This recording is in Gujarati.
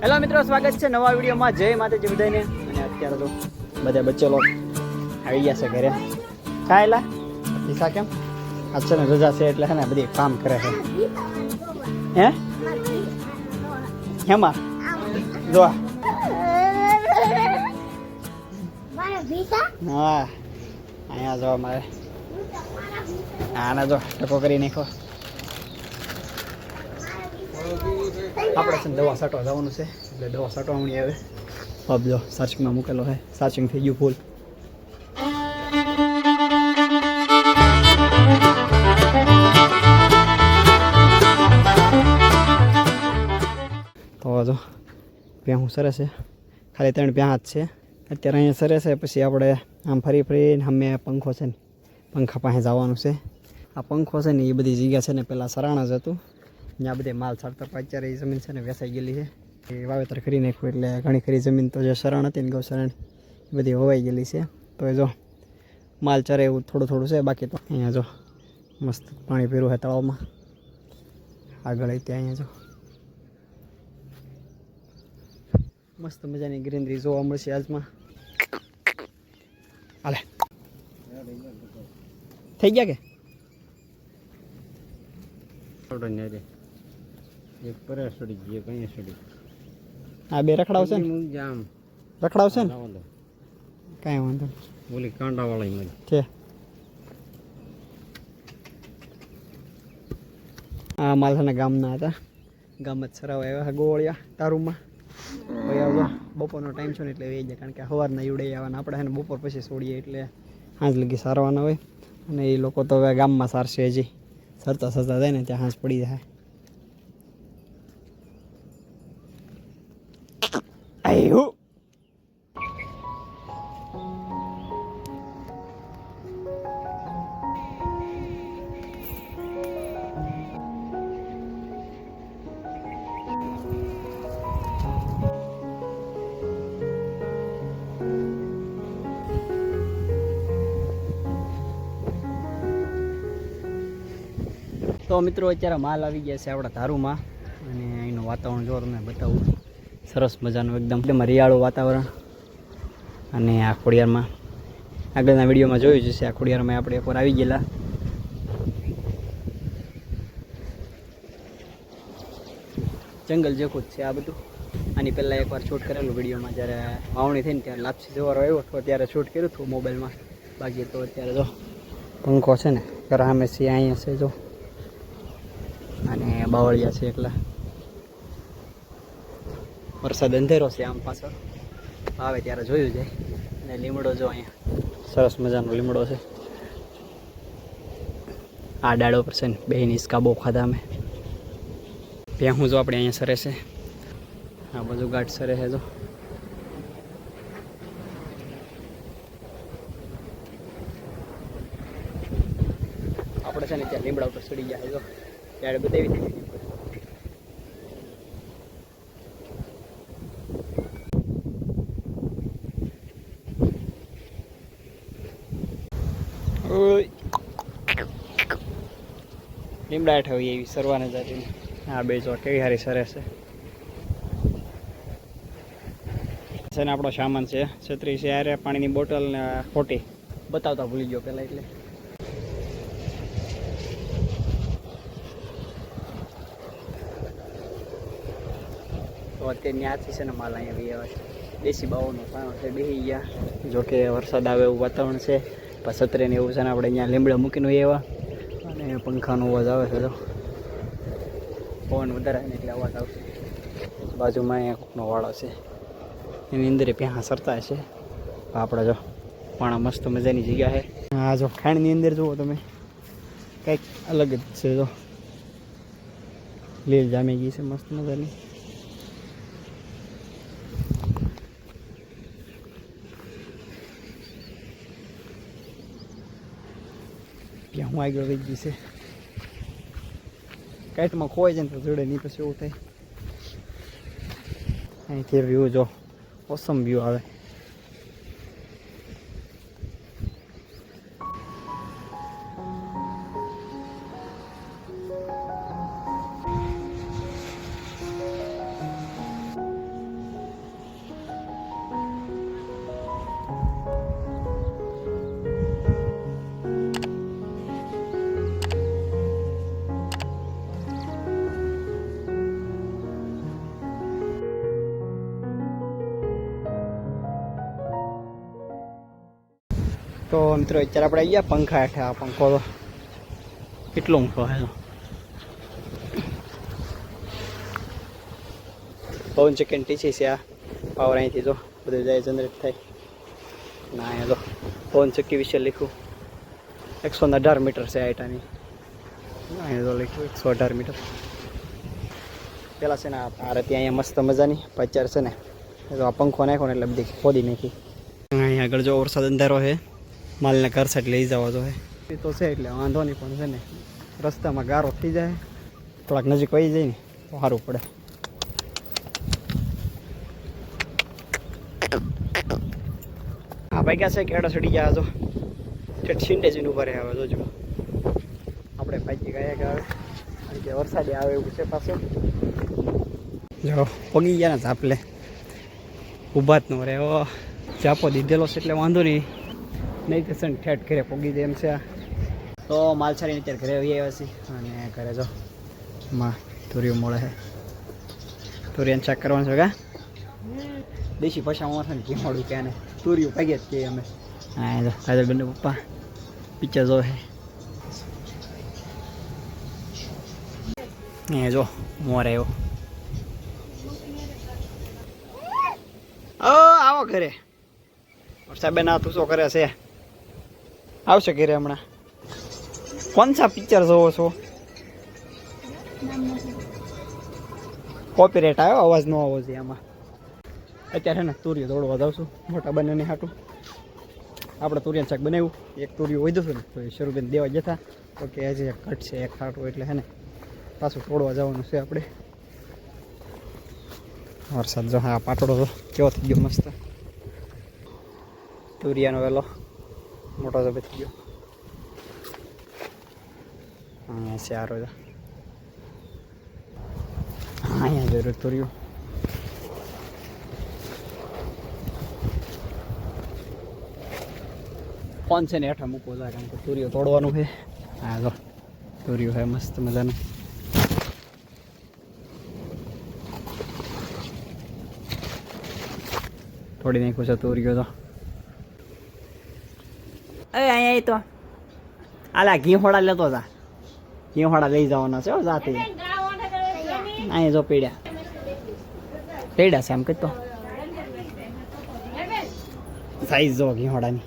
હેલો મિત્રો, સ્વાગત છે નવા વિડીયોમાં. જય માતાજી બધાને. અને અત્યારે તો બધા બચ્ચો આવી ગયા છે ઘરે. કાયલા દિશા કેમ આજ છે ને રજા છે એટલે છે ને બધી કામ કરે છે. હે હેમાં જો હા અહીંયા જો મારે આના જો ટકો કરી નાખો. આપણે છે ને દવા છાંટવા જવાનું છે એટલે દવા છાંટવાની આવે. પબ જો સાર્ચિંગમાં મૂકેલો છે, સાર્ચિંગ થઈ ગયું ફૂલ. તો જો પ્યાહું સરસ છે, ખાલી 3 પ્યાહ જ છે અત્યારે અહીંયા સરસ છે. પછી આપણે આમ ફરી ફરીને અમે પંખો છે ને પંખા પાસે જવાનું છે. આ પંખો છે ને એ બધી જગ્યા છે ને પહેલાં સરાણા જ હતું, ત્યાં બધે માલ છાડતા. અત્યારે એ જમીન છે ને વેસાઈ ગયેલી છે, એ વાવેતર કરી નાખ્યું એટલે ઘણી ખરી જમીન તો જે શરણ હતી ને ગૌશરણ એ બધી હોવાઈ ગયેલી છે. તો એ જો માલ ચરે એવું થોડું થોડું છે. બાકી તો અહીંયા જો મસ્ત પાણી પીરું છે તળાવમાં આગળ. ત્યાં અહીંયા જો મસ્ત મજાની ગ્રીનરી જોવા મળશે આજમાં. હાલે થઈ ગયા કે આ બે રખડાવશે ને રખડાવશે ને કાંઈ વાંધો ઓલી કાંડા વાળી છે. આ માલસાના ગામના હતા, ગામ જ સરાવા આવ્યા ગોળિયા તારુમાં. ભાઈ આવજો બપોરનો ટાઈમ છે ને એટલે એ જાય, કારણ કે સવારના ઈવડે આવવાના આપણે છે ને બપોર પછી છોડીએ એટલે સાંજ લગી સારવાના હોય. અને એ લોકો તો હવે ગામમાં સારશે, હજી સરતા સરતા જાય ને ત્યાં સાંજ પડી જાય. આયુ તો મિત્રો અત્યારે માલ આવી ગયા છે આપણા ધારુમાં. અને અહીંનું વાતાવરણ જો તમને બતાવું, સરસ મજાનું એકદમ હરિયાળું વાતાવરણ. અને આ ખોડિયારમાં આગળના વિડીયોમાં જોયું જશે, આ ખોડિયારમાં આપણે એકવાર આવી ગયેલા. જંગલ જેવું જ છે આ બધું. આની પહેલાં એકવાર શૂટ કરેલું વિડીયોમાં, જ્યારે વાવણી થઈને ત્યારે લાપસી જવારો આવ્યો હતો ત્યારે શૂટ કર્યું હતું મોબાઈલમાં. બાકી તો અત્યારે જો પંખો છે ને ઘર સામે છે, અહીંયા છે જો. અને બાવળિયા છે એકલા. વરસાદ અંધેરો છે આમ પાછળ, આવે ત્યારે જોયું જાય. અને લીમડો જો અહીંયા સરસ મજાનો લીમડો છે. આ ડાળો પર છે ને બે નિસ્કા બહુ ખાધા અમે. ભેહું જો આપણે અહીંયા સરે છે, આ બધું ગાઢ સરે છે જો. આપણે છે ને ત્યાં લીમડા ઉપર ચડી ગયા જો, ત્યારે બતાવી દીધી. લીમડા હેઠ હોય એવી સરવાને જાતીને. હા બે જો કેવી સારી સરસ છે ને. આપણો સામાન છે, છત્રી છે, યારે પાણીની બોટલ ને ખોટી બતાવતા ભૂલી ગયો પહેલાં એટલે. તો અત્યારે ત્યાંથી છે ને માલ અહીંયા બી આવે છે. દેશી બાવોનો પાણો છે, બેસી ગયા. જોકે વરસાદ આવે એવું વાતાવરણ છે, પણ છત્રીને એવું છે ને આપણે અહીંયા લીમડા મૂકીને એવા. અને પંખાનો અવાજ આવે છે જો, પવન વધારે ને એટલે અવાજ આવશે. બાજુમાં અહીંયા કોકનો વાળો છે, એની અંદર પ્યાં સરતા છે. આપણે જો પાણા મસ્ત મજાની જગ્યા છે. આ જો ખાણની અંદર જુઓ તમે, કંઈક અલગ જ છે જો. લીલ જામી ગઈ છે મસ્ત મજાની. ત્યાં હું આગળ વહી ગઈ છે. કાંઈકમાં ખોવાઈ જાય ને તો જોડે નહીં, પછી એવું થાય. અહીંથી વ્યૂ જો ઓસમ વ્યૂ આવે. તો મિત્રો અત્યારે આપણે આવી ગયા પંખા હેઠે. આ પંખો તો કેટલો ઊંચો છે. પવન ચક્કી ટીચી છે. આ પાવર અહીંથી જો બધું જાય જનરેટ થાય. ના અહીંયા તો પવન ચક્કી વિશે લખ્યું 118 મીટર છે આઈટાની. અહીંયા તો લખ્યું 118 મીટર. પેલા છે ને આ હતી અહીંયા મસ્ત મજાની. અત્યારે છે ને તો આ પંખો નાખ્યો ને એટલે બધી ખોદી નાખી. અહીંયા આગળ જો વરસાદ અંધારો છે. માલને ઘર સાઈડ લઈ જવા જો એ તો છે એટલે વાંધો નહીં, પણ છે ને રસ્તામાં ગારો થઈ જાય, થોડાક નજીક વહી જાય ને તો સારું પડે. હા ભાઈ ક્યાં છે કેડા સડી ગયા જો સિન્ટેજીન ઉભા રહ્યા. હવે જોજો આપણે ભાઈ ગયા કે આવે કારણ કે વરસાદી આવે એવું છે પાછું. જો પગી ગયા ને ઝાપલે ઊભા જ ન રહે. ઝાપો દીધેલો છે એટલે વાંધો નહીં, નહીં તો છે ને ઠેઠ ઘરે પગી દે એમ છે. તો માલસારીને અત્યારે ઘરે આવી આવ્યા છીએ અને ઘરે જો માં તુરિયું મળે છે. તુરિયાને ચેક કરવાનું છે. કા દેશી ભાષામાં છે ને ઘીમોડું કે ને તુરિયું ભાગ્યા જ કહીએ અમે. હા જો કાજલ બંને પપ્પા પિક્ચર જો છે. એ જો મોર આવ્યો. આવો ઘરે. સાહેબ ના તું શું કરે છે? આવશે ઘરે હમણાં. કોણ સા પિક્ચર જોવો છો? કોપીરાઇટ આવ્યો, અવાજ ન આવવો જોઈએ આમાં. અત્યારે ને તુરિયું દોડવા જાઉં છું મોટા બંનેને હાટું. આપણે તુરિયાનું શાક બનાવ્યું, એક તુરિયું વધ્યું હતું ને તો એ શરૂબેન દેવા જતા તો કે હજી એક ઘટશે એક હાટું, એટલે હે ને પાછું તોડવા જવાનું છે આપણે. વરસાદ જો હા પાટોડો તો કેવો થઈ ગયો મસ્ત. તુરિયાનો વેલો મોટો તો થઈ ગયો. હા સારો છે. હા અહીંયા જરૂર તુરિયું. ફોન છે ને હેઠા મૂકવો જાય કારણ કે તુરિયું તોડવાનું છે. હા જો તુરિયું છે મસ્ત મજાનું. થોડી નાખ્યું છે તુરિયું તો. અરે અહીંયા તો આલા ઘીહોડા લેતો જા. ઘીહોડા લઈ જવાના છે જાતે. અહીંયા જો પીડ્યા છે આમ કહેતો સાઈઝ જો ઘીહોડાની.